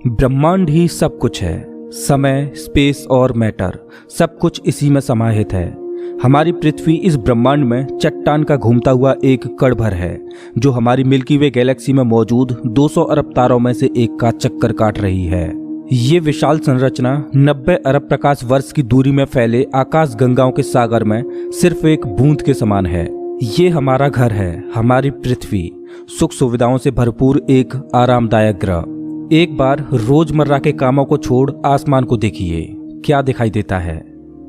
ब्रह्मांड ही सब कुछ है। समय, स्पेस और मैटर सब कुछ इसी में समाहित है। हमारी पृथ्वी इस ब्रह्मांड में चट्टान का घूमता हुआ एक कण भर है, जो हमारी मिल्की वे गैलेक्सी में मौजूद 200 अरब तारों में से एक का चक्कर काट रही है। ये विशाल संरचना 90 अरब प्रकाश वर्ष की दूरी में फैले आकाश गंगाओं के सागर में सिर्फ एक बूंद के समान है। ये हमारा घर है, हमारी पृथ्वी, सुख सुविधाओं से भरपूर एक आरामदायक ग्रह। एक बार रोजमर्रा के कामों को छोड़ आसमान को देखिए, क्या दिखाई देता है।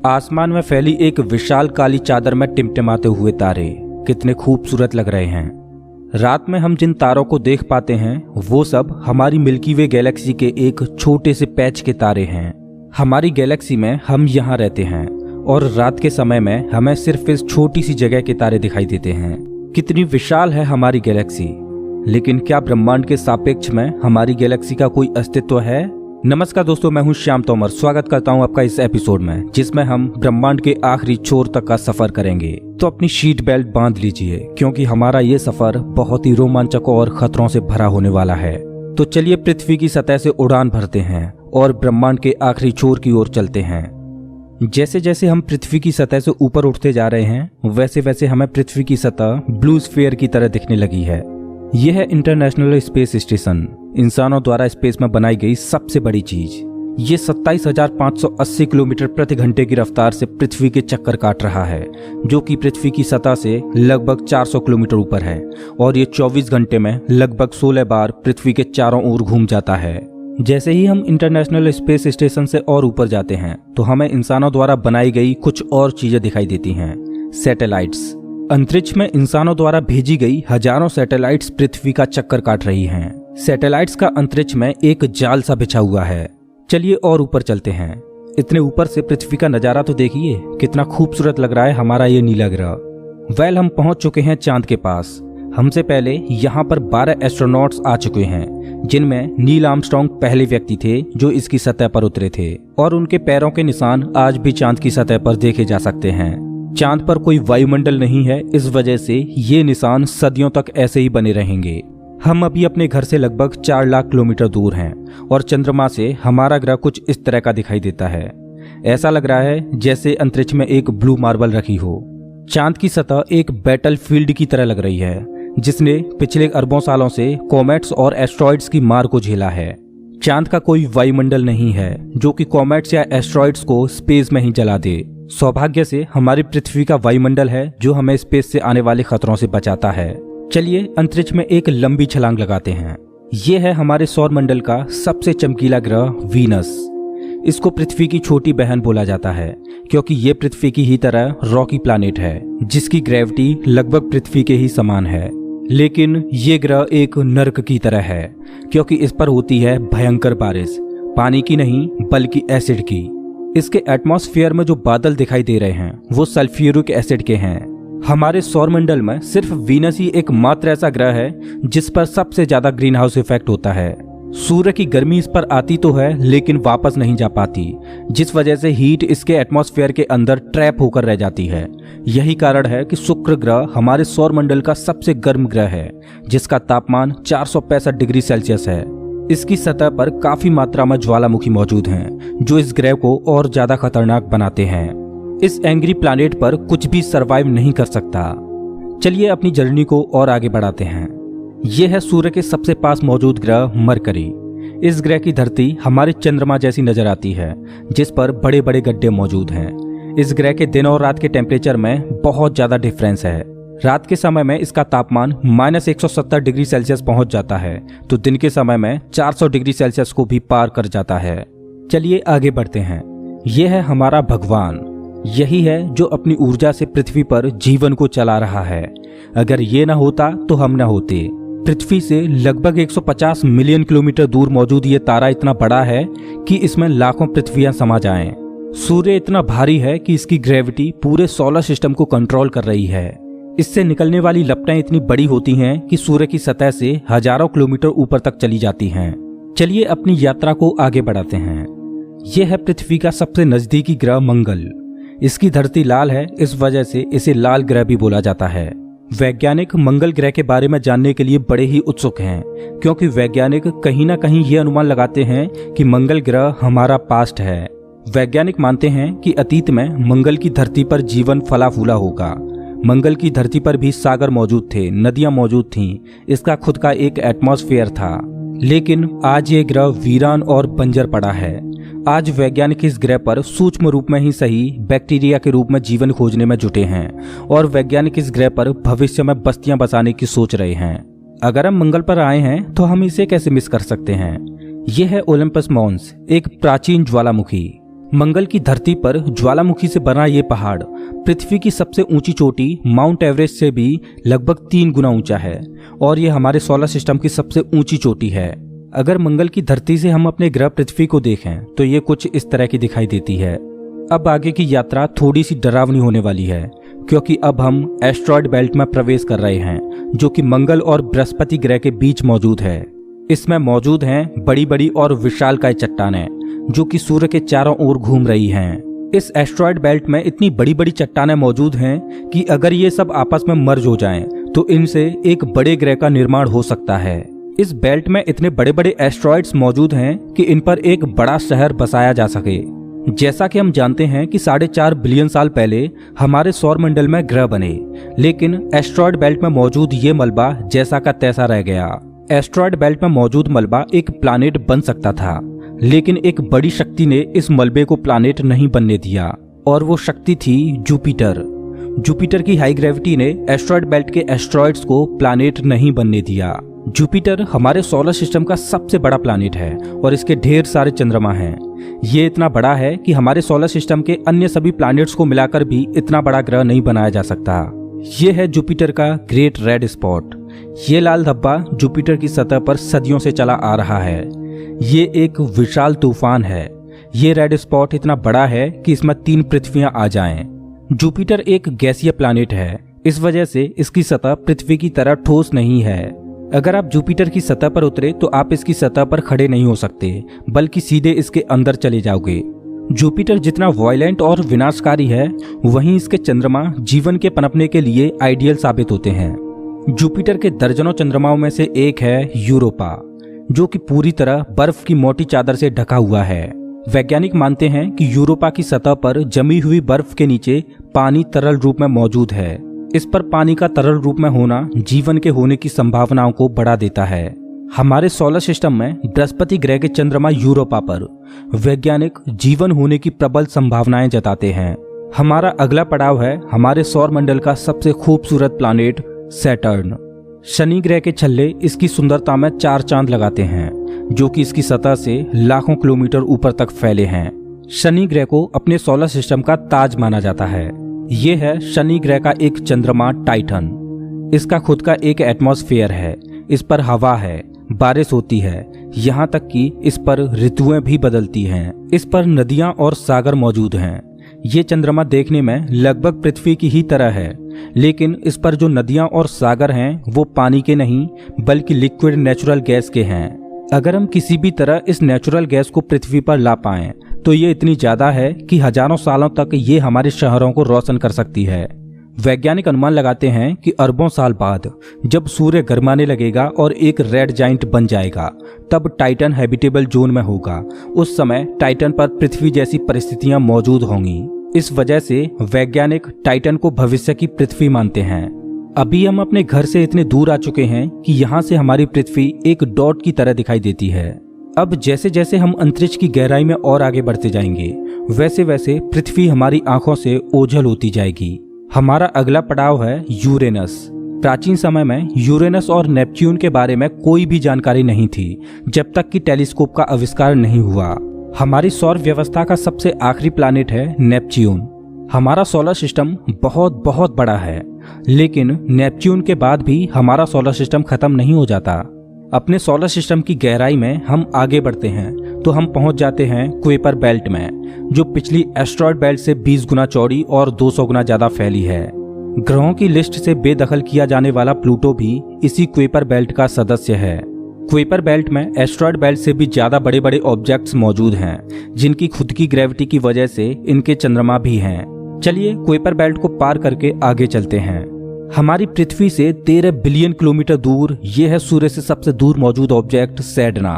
आसमान में फैली एक विशाल काली चादर में टिमटिमाते हुए तारे कितने खूबसूरत लग रहे हैं। रात में हम जिन तारों को देख पाते हैं वो सब हमारी मिल्की वे गैलेक्सी के एक छोटे से पैच के तारे हैं। हमारी गैलेक्सी में हम यहाँ रहते हैं और रात के समय में हमें सिर्फ इस छोटी सी जगह के तारे दिखाई देते हैं। कितनी विशाल है हमारी गैलेक्सी, लेकिन क्या ब्रह्मांड के सापेक्ष में हमारी गैलेक्सी का कोई अस्तित्व है? नमस्कार दोस्तों, मैं हूं श्याम तोमर। स्वागत करता हूं आपका इस एपिसोड में, जिसमें हम ब्रह्मांड के आखिरी छोर तक का सफर करेंगे। तो अपनी सीट बेल्ट बांध लीजिए, क्योंकि हमारा ये सफर बहुत ही रोमांचक और खतरों से भरा होने वाला है। तो चलिए पृथ्वी की सतह से उड़ान भरते हैं और ब्रह्मांड के आखिरी छोर की ओर चलते हैं। जैसे जैसे हम पृथ्वी की सतह से ऊपर उठते जा रहे हैं, वैसे वैसे हमें पृथ्वी की सतह ब्लू स्फीयर की तरह दिखने लगी है। यह है इंटरनेशनल स्पेस स्टेशन, इंसानों द्वारा स्पेस में बनाई गई सबसे बड़ी चीज। ये 27,580 किलोमीटर प्रति घंटे की रफ्तार से पृथ्वी के चक्कर काट रहा है, जो कि पृथ्वी की सतह से लगभग 400 किलोमीटर ऊपर है। और ये 24 घंटे में लगभग 16 बार पृथ्वी के चारों ओर घूम जाता है। जैसे ही हम इंटरनेशनल स्पेस स्टेशन से और ऊपर जाते हैं, तो हमें इंसानों द्वारा बनाई गई कुछ और चीजें दिखाई देती हैं। सैटेलाइट्स। अंतरिक्ष में इंसानों द्वारा भेजी गई हजारों सैटेलाइट्स पृथ्वी का चक्कर काट रही हैं। सैटेलाइट्स का अंतरिक्ष में एक जाल सा बिछा हुआ है। चलिए और ऊपर चलते हैं। इतने ऊपर से पृथ्वी का नजारा तो देखिए, कितना खूबसूरत लग रहा है हमारा ये नीला ग्रह। हम पहुंच चुके हैं चांद के पास। हमसे पहले यहाँ पर 12 एस्ट्रोनॉट्स आ चुके हैं, जिनमें नील आर्मस्ट्रांग पहले व्यक्ति थे जो इसकी सतह पर उतरे थे, और उनके पैरों के निशान आज भी चांद की सतह पर देखे जा सकते हैं। चांद पर कोई वायुमंडल नहीं है, इस वजह से ये निशान सदियों तक ऐसे ही बने रहेंगे। हम अभी अपने घर से लगभग 4 लाख किलोमीटर दूर हैं और चंद्रमा से हमारा ग्रह कुछ इस तरह का दिखाई देता है। ऐसा लग रहा है जैसे अंतरिक्ष में एक ब्लू मार्बल रखी हो। चांद की सतह एक बैटल फील्ड की तरह लग रही है, जिसने पिछले अरबों सालों से कॉमेट्स और एस्ट्रॉइड्स की मार को झेला है। चांद का कोई वायुमंडल नहीं है जो कि कॉमेट्स या एस्ट्रॉइड्स को स्पेस में ही जला दे। सौभाग्य से हमारी पृथ्वी का वायुमंडल है जो हमें स्पेस से आने वाले खतरों से बचाता है। चलिए अंतरिक्ष में एक लंबी छलांग लगाते हैं। ये है हमारे सौर मंडल का सबसे चमकीला ग्रह वीनस। इसको पृथ्वी की छोटी बहन बोला जाता है, क्योंकि ये पृथ्वी की ही तरह रॉकी प्लैनेट है, जिसकी ग्रेविटी लगभग पृथ्वी के ही समान है। लेकिन ये ग्रह एक नर्क की तरह है, क्योंकि इस पर होती है भयंकर बारिश, पानी की नहीं बल्कि एसिड की। इसके एटमॉस्फेयर में जो बादल दिखाई दे रहे हैं वो सल्फ्यूरिक एसिड के हैं। हमारे सौरमंडल में सिर्फ वीनस ही एकमात्र ऐसा ग्रह है जिस पर सबसे ज्यादा ग्रीन हाउस इफेक्ट होता है। सूर्य की गर्मी इस पर आती तो है, लेकिन वापस नहीं जा पाती, जिस वजह से हीट इसके एटमॉस्फेयर के अंदर ट्रैप होकर रह जाती है। यही कारण है कि शुक्र ग्रह हमारे सौरमंडल का सबसे गर्म ग्रह है, जिसका तापमान 465 डिग्री सेल्सियस है। इसकी सतह पर काफी मात्रा में ज्वालामुखी मौजूद हैं, जो इस ग्रह को और ज्यादा खतरनाक बनाते हैं। इस एंग्री प्लैनेट पर कुछ भी सरवाइव नहीं कर सकता। चलिए अपनी जर्नी को और आगे बढ़ाते हैं। यह है सूर्य के सबसे पास मौजूद ग्रह मरकरी। इस ग्रह की धरती हमारे चंद्रमा जैसी नजर आती है, जिस पर बड़े बड़े गड्ढे मौजूद हैं। इस ग्रह के दिन और रात के टेम्परेचर में बहुत ज्यादा डिफरेंस है। रात के समय में इसका तापमान -170 डिग्री सेल्सियस पहुंच जाता है, तो दिन के समय में 400 डिग्री सेल्सियस को भी पार कर जाता है। चलिए आगे बढ़ते हैं। यह है हमारा भगवान। यही है जो अपनी ऊर्जा से पृथ्वी पर जीवन को चला रहा है। अगर ये ना होता तो हम ना होते। पृथ्वी से लगभग 150 मिलियन किलोमीटर दूर मौजूद ये तारा इतना बड़ा है कि इसमें लाखों पृथ्वियां समा जाएं। सूर्य इतना भारी है कि इसकी ग्रेविटी पूरे सोलर सिस्टम को कंट्रोल कर रही है। इससे निकलने वाली लपटें इतनी बड़ी होती हैं कि सूर्य की सतह से हजारों किलोमीटर ऊपर तक चली जाती हैं। चलिए अपनी यात्रा को आगे बढ़ाते हैं। यह है पृथ्वी का सबसे नजदीकी ग्रह मंगल। इसकी धरती लाल है, इस वजह से इसे लाल ग्रह भी बोला जाता है। वैज्ञानिक मंगल ग्रह के बारे में जानने के लिए बड़े ही उत्सुक हैं, क्योंकि वैज्ञानिक कहीं ना कहीं ये अनुमान लगाते हैं कि मंगल ग्रह हमारा पास्ट है। वैज्ञानिक मानते हैं कि अतीत में मंगल की धरती पर जीवन फला फूला होगा। मंगल की धरती पर भी सागर मौजूद थे, नदियां मौजूद थीं, इसका खुद का एक एटमॉस्फेयर था। लेकिन आज ये ग्रह वीरान और बंजर पड़ा है। आज वैज्ञानिक इस ग्रह पर सूक्ष्म रूप में ही सही बैक्टीरिया के रूप में जीवन खोजने में जुटे हैं और वैज्ञानिक इस ग्रह पर भविष्य में बस्तियां बसाने की सोच रहे हैं। अगर हम मंगल पर आए हैं तो हम इसे कैसे मिस कर सकते हैं। यह है ओलंपस मॉन्स, एक प्राचीन ज्वालामुखी। मंगल की धरती पर ज्वालामुखी से बना ये पहाड़ पृथ्वी की सबसे ऊंची चोटी माउंट एवरेस्ट से भी लगभग 3 गुना ऊंचा है और ये हमारे सोलर सिस्टम की सबसे ऊंची चोटी है। अगर मंगल की धरती से हम अपने ग्रह पृथ्वी को देखें तो ये कुछ इस तरह की दिखाई देती है। अब आगे की यात्रा थोड़ी सी डरावनी होने वाली है, क्योंकि अब हम एस्ट्रॉयड बेल्ट में प्रवेश कर रहे हैं, जो कि मंगल और बृहस्पति ग्रह के बीच मौजूद है। इसमें मौजूद हैं बड़ी बड़ी और विशालकाय चट्टानें, जो कि सूर्य के चारों ओर घूम रही हैं। इस एस्ट्रॉयड बेल्ट में इतनी बड़ी बड़ी चट्टानें मौजूद हैं कि अगर ये सब आपस में मर्ज हो जाएं, तो इनसे एक बड़े ग्रह का निर्माण हो सकता है। इस बेल्ट में इतने बड़े बड़े एस्ट्रॉयड्स मौजूद हैं कि इन पर एक बड़ा शहर बसाया जा सके। जैसा कि हम जानते हैं कि 4.5 बिलियन साल पहले हमारे सौर मंडल में ग्रह बने, लेकिन एस्ट्रॉयड बेल्ट में मौजूद ये मलबा जैसा का तैसा रह गया। एस्ट्रॉयड बेल्ट में मौजूद मलबा एक प्लैनेट बन सकता था, लेकिन एक बड़ी शक्ति ने इस मलबे को प्लैनेट नहीं बनने दिया, और वो शक्ति थी जुपिटर। जुपिटर की हाई ग्रेविटी ने एस्ट्रॉयड बेल्ट के एस्ट्रॉयड्स को प्लैनेट नहीं बनने दिया। जुपिटर हमारे सोलर सिस्टम का सबसे बड़ा प्लैनेट है और इसके ढेर सारे चंद्रमा हैं। ये इतना बड़ा है कि हमारे सोलर सिस्टम के अन्य सभी प्लैनेट्स को मिलाकर भी इतना बड़ा ग्रह नहीं बनाया जा सकता। ये है जुपिटर का ग्रेट रेड स्पॉट। ये लाल धब्बा जुपिटर की सतह पर सदियों से चला आ रहा है। ये एक विशाल तूफान है। ये रेड स्पॉट इतना बड़ा है कि इसमें 3 पृथ्वियां आ जाएं। जुपिटर एक गैसीय प्लैनेट है, इस वजह से इसकी सतह पृथ्वी की तरह ठोस नहीं है। अगर आप जुपिटर की सतह पर उतरे तो आप इसकी सतह पर खड़े नहीं हो सकते, बल्कि सीधे इसके अंदर चले जाओगे। जुपिटर जितना वायलेंट और विनाशकारी है, वहीं इसके चंद्रमा जीवन के पनपने के लिए आइडियल साबित होते हैं। जुपिटर के दर्जनों चंद्रमाओं में से एक है यूरोपा, जो कि पूरी तरह बर्फ की मोटी चादर से ढका हुआ है। वैज्ञानिक मानते हैं कि यूरोपा की सतह पर जमी हुई बर्फ के नीचे पानी तरल रूप में मौजूद है। इस पर पानी का तरल रूप में होना जीवन के होने की संभावनाओं को बढ़ा देता है। हमारे सोलर सिस्टम में बृहस्पति ग्रह के चंद्रमा यूरोपा पर वैज्ञानिक जीवन होने की प्रबल संभावनाएं जताते हैं। हमारा अगला पड़ाव है हमारे सौर मंडल का सबसे खूबसूरत प्लैनेट सैटर्न। शनि ग्रह के छल्ले इसकी सुंदरता में 4 चांद लगाते हैं, जो कि इसकी सतह से लाखों किलोमीटर ऊपर तक फैले हैं। शनि ग्रह को अपने सोलर सिस्टम का ताज माना जाता है। ये है शनि ग्रह का एक चंद्रमा टाइटन। इसका खुद का एक एटमॉस्फेयर है, इस पर हवा है, बारिश होती है, यहाँ तक कि इस पर ऋतुएं भी बदलती हैं। इस पर नदियां और सागर मौजूद हैं। ये चंद्रमा देखने में लगभग पृथ्वी की ही तरह है, लेकिन इस पर जो नदियां और सागर हैं वो पानी के नहीं बल्कि लिक्विड नेचुरल गैस के हैं। अगर हम किसी भी तरह इस नेचुरल गैस को पृथ्वी पर ला पाएं तो ये इतनी ज्यादा है कि हजारों सालों तक ये हमारे शहरों को रोशन कर सकती है। वैज्ञानिक अनुमान लगाते हैं कि अरबों साल बाद जब सूर्य गर्माने लगेगा और एक रेड जाइंट बन जाएगा, तब टाइटन हैबिटेबल जोन में होगा। उस समय टाइटन पर पृथ्वी जैसी परिस्थितियां मौजूद होंगी। इस वजह से वैज्ञानिक टाइटन को भविष्य की पृथ्वी मानते हैं। अभी हम अपने घर से इतने दूर आ चुके हैं कि यहाँ से हमारी पृथ्वी एक डॉट की तरह दिखाई देती है। अब जैसे जैसे हम अंतरिक्ष की गहराई में और आगे बढ़ते जाएंगे, वैसे वैसे पृथ्वी हमारी आंखों से ओझल होती जाएगी। हमारा अगला पड़ाव है यूरेनस। प्राचीन समय में यूरेनस और नेपच्यून के बारे में कोई भी जानकारी नहीं थी, जब तक कि टेलीस्कोप का आविष्कार नहीं हुआ। हमारी सौर व्यवस्था का सबसे आखिरी प्लैनेट है नेपच्यून। हमारा सोलर सिस्टम बहुत बहुत बड़ा है, लेकिन नेपच्यून के बाद भी हमारा सोलर सिस्टम खत्म नहीं हो जाता। अपने सोलर सिस्टम की गहराई में हम आगे बढ़ते हैं तो हम पहुंच जाते हैं कुइपर बेल्ट में, जो पिछली एस्ट्रॉयड बेल्ट से 20 गुना चौड़ी और 200 गुना ज्यादा फैली है। ग्रहों की लिस्ट से बेदखल किया जाने वाला प्लूटो भी इसी कुइपर बेल्ट का सदस्य है। कुइपर बेल्ट में एस्ट्रॉयड बेल्ट से भी ज्यादा बड़े बड़े ऑब्जेक्ट्स मौजूद हैं, जिनकी खुद की ग्रेविटी की वजह से इनके चंद्रमा भी हैं। चलिए कुइपर बेल्ट को पार करके आगे चलते हैं। हमारी पृथ्वी से 13 बिलियन किलोमीटर दूर ये है सूर्य से सबसे दूर मौजूद ऑब्जेक्ट सेडना।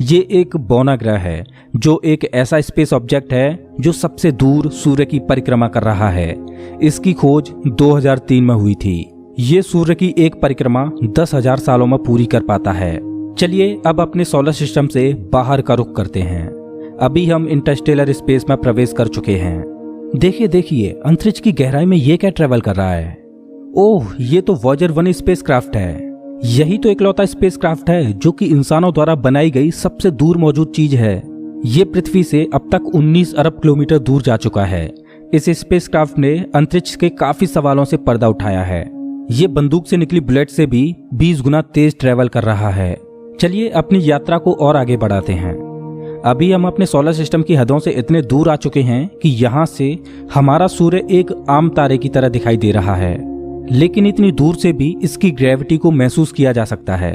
ये एक बौना ग्रह है जो एक ऐसा स्पेस ऑब्जेक्ट है जो सबसे दूर सूर्य की परिक्रमा कर रहा है। इसकी खोज 2003 में हुई थी। ये सूर्य की एक परिक्रमा 10,000 सालों में पूरी कर पाता है। चलिए अब अपने सोलर सिस्टम से बाहर का रुख करते हैं। अभी हम इंटरस्टेलर स्पेस में प्रवेश कर चुके हैं। देखिए देखिए, अंतरिक्ष की गहराई में ये क्या ट्रेवल कर रहा है। ओह, ये तो वॉयेजर 1 स्पेसक्राफ्ट है। यही तो इकलौता स्पेसक्राफ्ट है जो कि इंसानों द्वारा बनाई गई सबसे दूर मौजूद चीज है। ये पृथ्वी से अब तक 19 अरब किलोमीटर दूर जा चुका है। इस स्पेसक्राफ्ट ने अंतरिक्ष के काफी सवालों से पर्दा उठाया है। ये बंदूक से निकली बुलेट से भी 20 गुना तेज ट्रेवल कर रहा है। चलिए अपनी यात्रा को और आगे बढ़ाते हैं। अभी हम अपने सोलर सिस्टम की हदों से इतने दूर आ चुके हैं कि यहाँ से हमारा सूर्य एक आम तारे की तरह दिखाई दे रहा है, लेकिन इतनी दूर से भी इसकी ग्रेविटी को महसूस किया जा सकता है,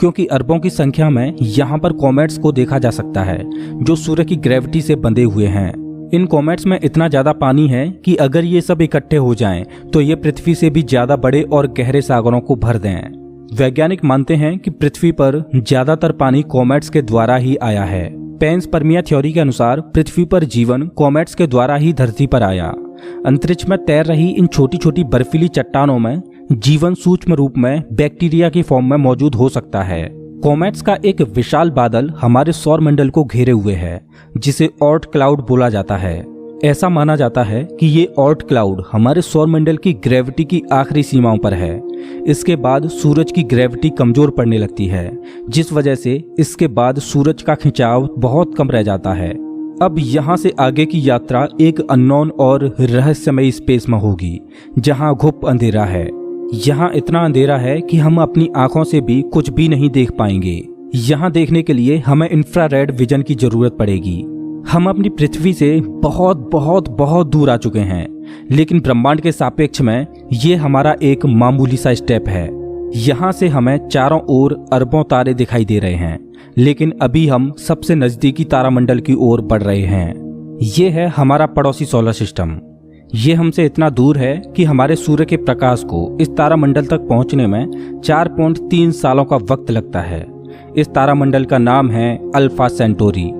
क्योंकि अरबों की संख्या में यहाँ पर कॉमेट्स को देखा जा सकता है जो सूर्य की ग्रेविटी से बंधे हुए हैं। इन कॉमेट्स में इतना ज्यादा पानी है कि अगर ये सब इकट्ठे हो जाएं, तो ये पृथ्वी से भी ज्यादा बड़े और गहरे सागरों को भर दें। वैज्ञानिक मानते हैं कि पृथ्वी पर ज्यादातर पानी कॉमेट्स के द्वारा ही आया है। पेंसपर्मिया थ्योरी के अनुसार पृथ्वी पर जीवन कॉमेट्स के द्वारा ही धरती पर आया। अंतरिक्ष में तैर रही इन छोटी छोटी बर्फीली चट्टानों में जीवन सूक्ष्म रूप में बैक्टीरिया की फॉर्म में मौजूद हो सकता है। कॉमेट्स का एक विशाल बादल हमारे सौर मंडल को घेरे हुए है, जिसे ऑर्ट क्लाउड बोला जाता है। ऐसा माना जाता है कि ये ऑर्ट क्लाउड हमारे सौर मंडल की ग्रेविटी की आखिरी सीमाओं पर है। इसके बाद सूरज की ग्रेविटी कमजोर पड़ने लगती है, जिस वजह से इसके बाद सूरज का खिंचाव बहुत कम रह जाता है। अब यहाँ से आगे की यात्रा एक अननोन और रहस्यमयी स्पेस में होगी, जहाँ घुप अंधेरा है। यहाँ इतना अंधेरा है कि हम अपनी आंखों से भी कुछ भी नहीं देख पाएंगे। यहाँ देखने के लिए हमें इंफ्रारेड विजन की जरूरत पड़ेगी। हम अपनी पृथ्वी से बहुत बहुत बहुत दूर आ चुके हैं, लेकिन ब्रह्मांड के सापेक्ष में ये हमारा एक मामूली सा स्टेप है। यहाँ से हमें चारों ओर अरबों तारे दिखाई दे रहे हैं, लेकिन अभी हम सबसे नजदीकी तारामंडल की ओर बढ़ रहे हैं। ये है हमारा पड़ोसी सोलर सिस्टम। ये हमसे इतना दूर है कि हमारे सूर्य के प्रकाश को इस तारामंडल तक पहुंचने में 4.3 सालों का वक्त लगता है। इस तारामंडल का नाम है अल्फा सेंटोरी।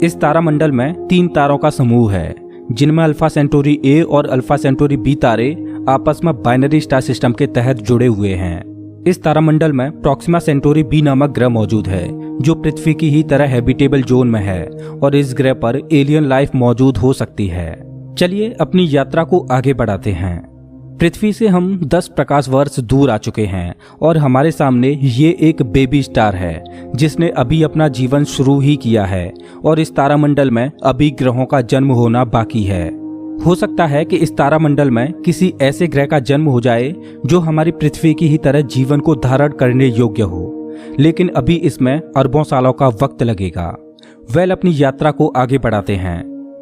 इस तारामंडल में 3 तारों का समूह है, जिनमें अल्फा सेंटोरी ए और अल्फा सेंटोरी बी तारे आपस में बाइनरी स्टार सिस्टम के तहत जुड़े हुए हैं। इस तारामंडल में प्रॉक्सिमा सेंटोरी बी नामक ग्रह मौजूद है, जो पृथ्वी की ही तरह हैबिटेबल जोन में है और इस ग्रह पर एलियन लाइफ मौजूद हो सकती है। चलिए अपनी यात्रा को आगे बढ़ाते हैं। पृथ्वी से हम 10 प्रकाश वर्ष दूर आ चुके हैं और हमारे सामने ये एक बेबी स्टार है, जिसने अभी अपना जीवन शुरू ही किया है और इस तारामंडल में अभी ग्रहों का जन्म होना बाकी है। हो सकता है कि इस तारामंडल में किसी ऐसे ग्रह का जन्म हो जाए जो हमारी पृथ्वी की ही तरह जीवन को धारण करने योग्य हो, लेकिन अभी इसमें अरबों सालों का वक्त लगेगा। वेल, अपनी यात्रा को आगे बढ़ाते हैं।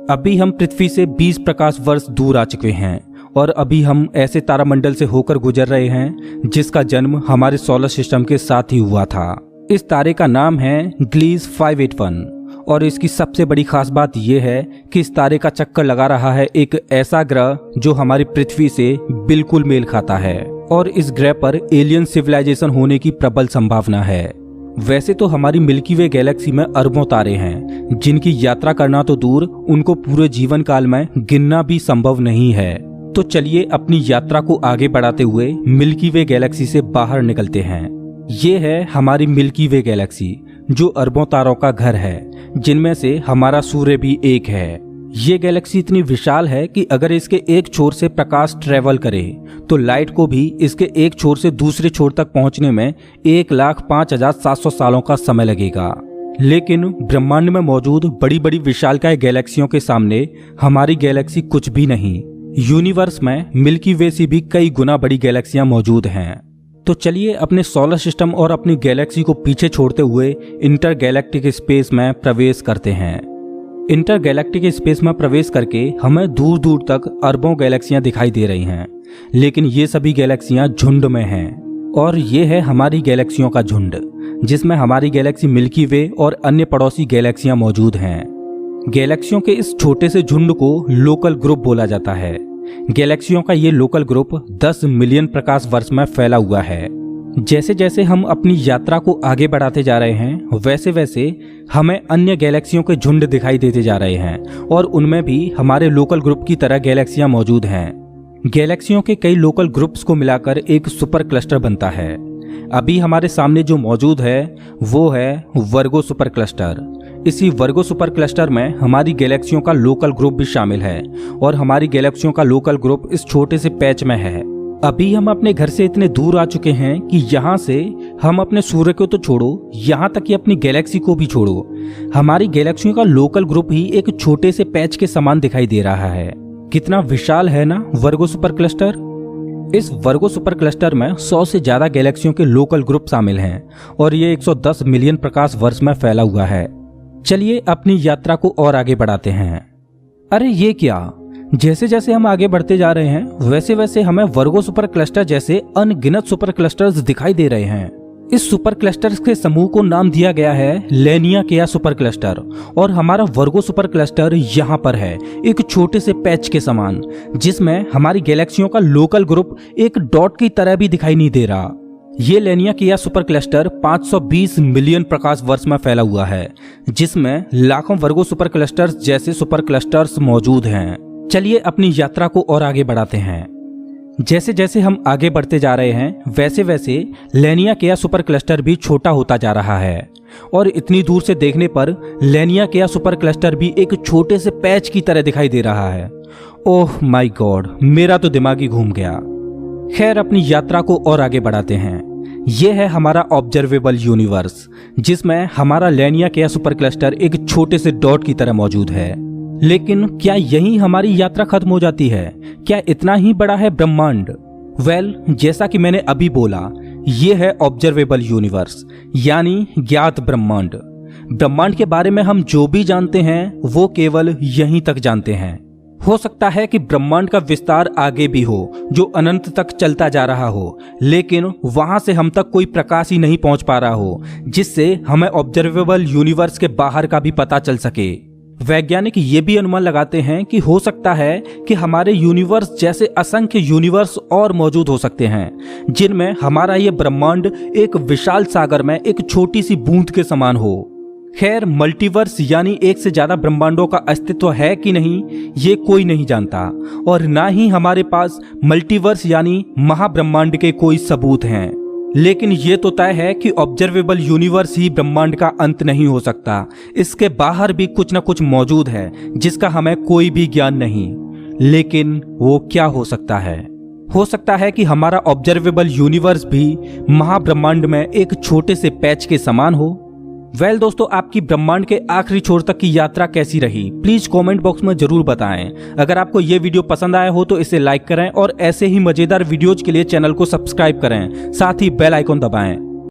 अभी हम पृथ्वी से 20 प्रकाश वर्ष दूर आ चुके हैं और अभी हम ऐसे तारामंडल से होकर गुजर रहे हैं जिसका जन्म हमारे सोलर सिस्टम के साथ ही हुआ था। इस तारे का नाम है ग्लीस 581 और इसकी सबसे बड़ी खास बात यह है कि इस तारे का चक्कर लगा रहा है एक ऐसा ग्रह जो हमारी पृथ्वी से बिल्कुल मेल खाता है और इस ग्रह पर एलियन सिविलाइजेशन होने की प्रबल संभावना है। वैसे तो हमारी मिल्की वे गैलेक्सी में अरबों तारे हैं, जिनकी यात्रा करना तो दूर, उनको पूरे जीवन काल में गिनना भी संभव नहीं है। तो चलिए अपनी यात्रा को आगे बढ़ाते हुए मिल्की वे गैलेक्सी से बाहर निकलते हैं। ये है हमारी मिल्की वे गैलेक्सी, जो अरबों तारों का घर है, जिनमें से हमारा सूर्य भी एक है। ये गैलेक्सी इतनी विशाल है कि अगर इसके एक छोर से प्रकाश ट्रेवल करे तो लाइट को भी इसके एक छोर से दूसरे छोर तक पहुंचने में 1,05,700 सालों का समय लगेगा। लेकिन ब्रह्मांड में मौजूद बड़ी बड़ी विशालकाय गैलेक्सियों के सामने हमारी गैलेक्सी कुछ भी नहीं। यूनिवर्स में मिल्की वे से भी कई गुना बड़ी गैलेक्सियां मौजूद हैं। तो चलिए अपने सोलर सिस्टम और अपनी गैलेक्सी को पीछे छोड़ते हुए इंटर गैलेक्टिक स्पेस में प्रवेश करते हैं। इंटर गैलेक्टिक स्पेस में प्रवेश करके हमें दूर दूर तक अरबों गैलेक्सियां दिखाई दे रही हैं, लेकिन ये सभी गैलेक्सियां झुंड में हैं और ये है हमारी गैलेक्सियों का झुंड, जिसमें हमारी गैलेक्सी मिल्की वे और अन्य पड़ोसी गैलेक्सियां मौजूद हैं। गैलेक्सियों के इस छोटे से झुंड को लोकल ग्रुप बोला जाता है। गैलेक्सियों का ये लोकल ग्रुप 10 मिलियन प्रकाश वर्ष में फैला हुआ है। जैसे जैसे हम अपनी यात्रा को आगे बढ़ाते जा रहे हैं वैसे वैसे हमें अन्य गैलेक्सियों के झुंड दिखाई देते जा रहे हैं और उनमें भी हमारे लोकल ग्रुप की तरह गैलेक्सियां मौजूद हैं। गैलेक्सियों के कई लोकल ग्रुप्स को मिलाकर एक सुपर क्लस्टर बनता है। अभी हमारे सामने जो मौजूद है वो है वर्गो सुपर क्लस्टर। इसी वर्गो सुपर क्लस्टर में हमारी गैलेक्सियों का लोकल ग्रुप भी शामिल है और हमारी गैलेक्सियों का लोकल ग्रुप इस छोटे से पैच में है। अभी हम अपने घर से इतने दूर आ चुके हैं कि यहाँ से हम अपने सूर्य को तो छोड़ो, यहाँ तक कि अपनी गैलेक्सी को भी छोड़ो, हमारी गैलेक्सियों का लोकल ग्रुप ही एक छोटे से पैच के समान दिखाई दे रहा है। कितना विशाल है ना वर्गो सुपर क्लस्टर। इस वर्गो सुपर क्लस्टर में 100 से ज्यादा गैलेक्सियों के लोकल ग्रुप शामिल हैं और ये 110 मिलियन प्रकाश वर्ष में फैला हुआ है। चलिए अपनी यात्रा को और आगे बढ़ाते हैं। अरे ये क्या, जैसे जैसे हम आगे बढ़ते जा रहे हैं वैसे वैसे हमें वर्गो सुपर क्लस्टर जैसे अनगिनत सुपर क्लस्टर्स दिखाई दे रहे हैं। इस सुपर क्लस्टर्स के समूह को नाम दिया गया है लेनिया सुपर क्लस्टर और हमारा वर्गो सुपर क्लस्टर यहाँ पर है एक छोटे से पैच के समान, जिसमें हमारी गैलेक्सियों का लोकल ग्रुप एक डॉट की तरह भी दिखाई नहीं दे रहा। ये लेनिया सुपर क्लस्टर 520 मिलियन प्रकाश वर्ष में फैला हुआ है, जिसमें लाखों वर्गो सुपर क्लस्टर्स जैसे सुपर क्लस्टर्स मौजूद हैं। चलिए अपनी यात्रा को और आगे बढ़ाते हैं। जैसे जैसे हम आगे बढ़ते जा रहे हैं वैसे वैसे लेनिया सुपर क्लस्टर भी छोटा होता जा रहा है और इतनी दूर से देखने पर लेनिया सुपर क्लस्टर भी एक छोटे से पैच की तरह दिखाई दे रहा है। ओह माय गॉड, मेरा तो दिमाग ही घूम गया। खैर अपनी यात्रा को और आगे बढ़ाते हैं। यह है हमारा ऑब्जर्वेबल यूनिवर्स, जिसमें हमारा लेनिया सुपर क्लस्टर एक छोटे से डॉट की तरह मौजूद है। लेकिन क्या यही हमारी यात्रा खत्म हो जाती है? क्या इतना ही बड़ा है ब्रह्मांड? वेल, जैसा कि मैंने अभी बोला, ये है ऑब्जर्वेबल यूनिवर्स यानी ज्ञात ब्रह्मांड। ब्रह्मांड के बारे में हम जो भी जानते हैं वो केवल यहीं तक जानते हैं। हो सकता है कि ब्रह्मांड का विस्तार आगे भी हो जो अनंत तक चलता जा रहा हो, लेकिन वहां से हम तक कोई प्रकाश ही नहीं पहुंच पा रहा हो जिससे हमें ऑब्जर्वेबल यूनिवर्स के बाहर का भी पता चल सके। वैज्ञानिक ये भी अनुमान लगाते हैं कि हो सकता है कि हमारे यूनिवर्स जैसे असंख्य यूनिवर्स और मौजूद हो सकते हैं जिनमें हमारा ये ब्रह्मांड एक विशाल सागर में एक छोटी सी बूंद के समान हो। खैर, मल्टीवर्स यानी एक से ज्यादा ब्रह्मांडों का अस्तित्व है कि नहीं ये कोई नहीं जानता और ना ही हमारे पास मल्टीवर्स यानी महाब्रह्मांड के कोई सबूत हैं। लेकिन ये तो तय है कि ऑब्जर्वेबल यूनिवर्स ही ब्रह्मांड का अंत नहीं हो सकता। इसके बाहर भी कुछ न कुछ मौजूद है जिसका हमें कोई भी ज्ञान नहीं। लेकिन वो क्या हो सकता है? हो सकता है कि हमारा ऑब्जर्वेबल यूनिवर्स भी महाब्रह्मांड में एक छोटे से पैच के समान हो। वेल दोस्तों, आपकी ब्रह्मांड के आखिरी छोर तक की यात्रा कैसी रही प्लीज कमेंट बॉक्स में जरूर बताएं। अगर आपको ये वीडियो पसंद आया हो तो इसे लाइक करें और ऐसे ही मजेदार वीडियोज के लिए चैनल को सब्सक्राइब करें, साथ ही बेल आइकॉन दबाएं।